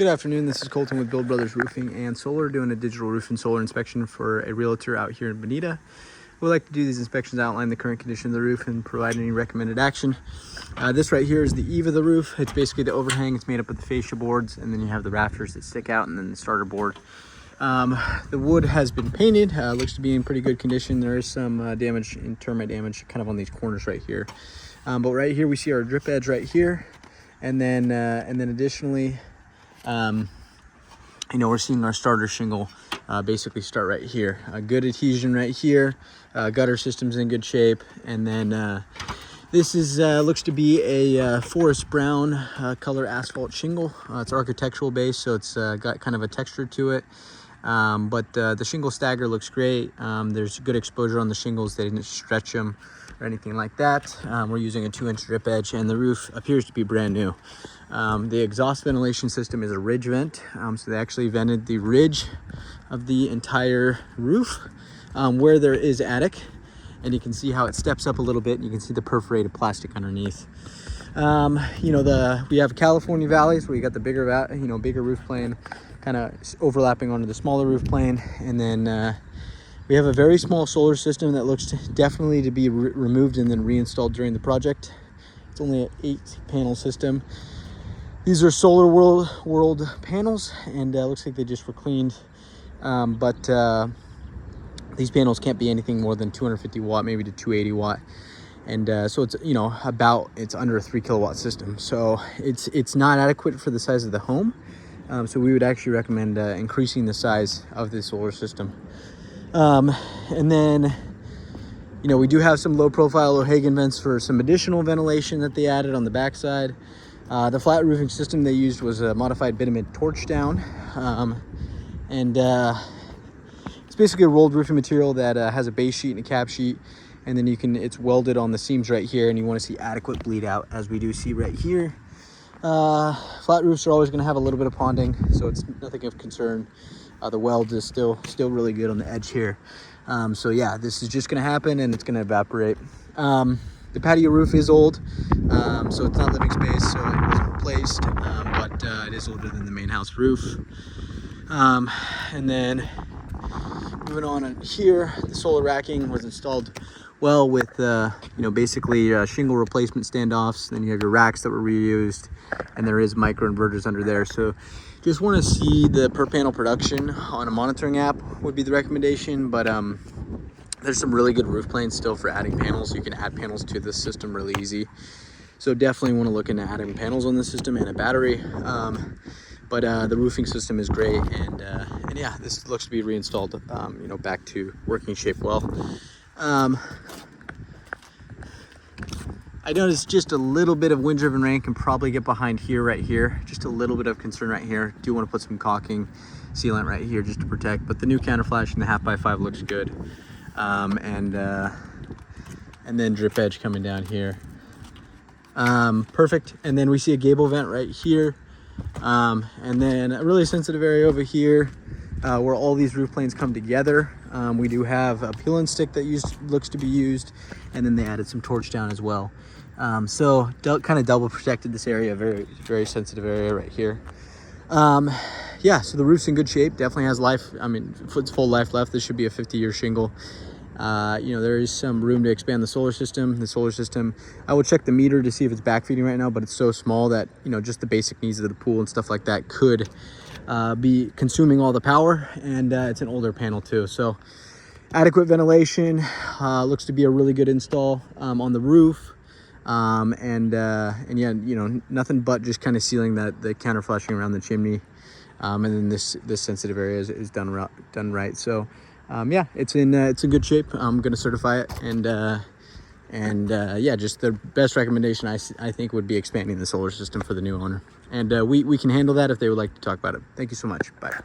Good afternoon, this is Colton with Build Brothers Roofing and Solar, doing a digital roof and solar inspection for a realtor out here in Bonita. We like to do these inspections, outline the current condition of the roof, and provide any recommended action. This right here is the eave of the roof. It's basically the overhang. It's made up of the fascia boards, and then you have the rafters that stick out, and then the starter board. The wood has been painted, looks to be in pretty good condition. There is some damage and termite damage kind of on these corners right here. But right here we see our drip edge right here, and then additionally, we're seeing our starter shingle basically start right here. Good adhesion right here. Gutter system's in good shape, and then this is looks to be a forest brown color asphalt shingle. It's architectural base, so it's got kind of a texture to it. But the shingle stagger looks great. There's good exposure on the shingles. They didn't stretch them or anything like that. We're using a 2-inch drip edge, and the roof appears to be brand new. The exhaust ventilation system is a ridge vent, so they actually vented the ridge of the entire roof where there is attic, and you can see how it steps up a little bit, and you can see the perforated plastic underneath. We have California valleys where you got the bigger roof plane kind of overlapping onto the smaller roof plane, and then we have a very small solar system that looks definitely to be removed and then reinstalled during the project. It's only an 8-panel system. These are Solar World panels, and looks like they just were cleaned. But these panels can't be anything more than 250 watt, maybe to 280 watt. And so it's, it's under a 3 kilowatt system. So it's not adequate for the size of the home. So we would actually recommend increasing the size of the solar system. And then, we do have some low profile O'Hagan vents for some additional ventilation that they added on the backside. The flat roofing system they used was a modified bitumen torch down. It's basically a rolled roofing material that has a base sheet and a cap sheet. And then it's welded on the seams right here, and you want to see adequate bleed out, as we do see right here. Flat roofs are always going to have a little bit of ponding, so it's nothing of concern. The weld is still really good on the edge here. So yeah, this is just going to happen, and it's going to evaporate. The patio roof is old, so it's not living space, so it wasn't replaced, but it is older than the main house roof. And then moving on here, the solar racking was installed well with basically shingle replacement standoffs. Then you have your racks that were reused, and there is micro inverters under there. So just want to see the per panel production on a monitoring app would be the recommendation. But there's some really good roof planes still for adding panels. You can add panels to this system really easy, so definitely want to look into adding panels on the system and a battery. But the roofing system is great, and yeah, this looks to be reinstalled back to working shape well. I noticed just a little bit of wind-driven rain can probably get behind here, right here. Just a little bit of concern right here. Do want to put some caulking sealant right here just to protect, but the new counterflash in the half-by-5 looks good. And then drip edge coming down here. Perfect. And then we see a gable vent right here. And then a really sensitive area over here where all these roof planes come together. We do have a peel and stick that looks to be used, and then they added some torch down as well. So kind of double protected this area, very, very sensitive area right here. Yeah, so the roof's in good shape, definitely has life. I mean, its full life left. This should be a 50-year shingle. There is some room to expand the solar system. I will check the meter to see if it's backfeeding right now, but it's so small that, just the basic needs of the pool and stuff like that could be consuming all the power, and it's an older panel too. So adequate ventilation, looks to be a really good install on the roof. And yeah, nothing but just kind of sealing the counterflashing around the chimney. And then this sensitive area is done right. So yeah, it's in good shape. I'm going to certify it, and yeah, just the best recommendation I think would be expanding the solar system for the new owner. And we can handle that if they would like to talk about it. Thank you so much. Bye.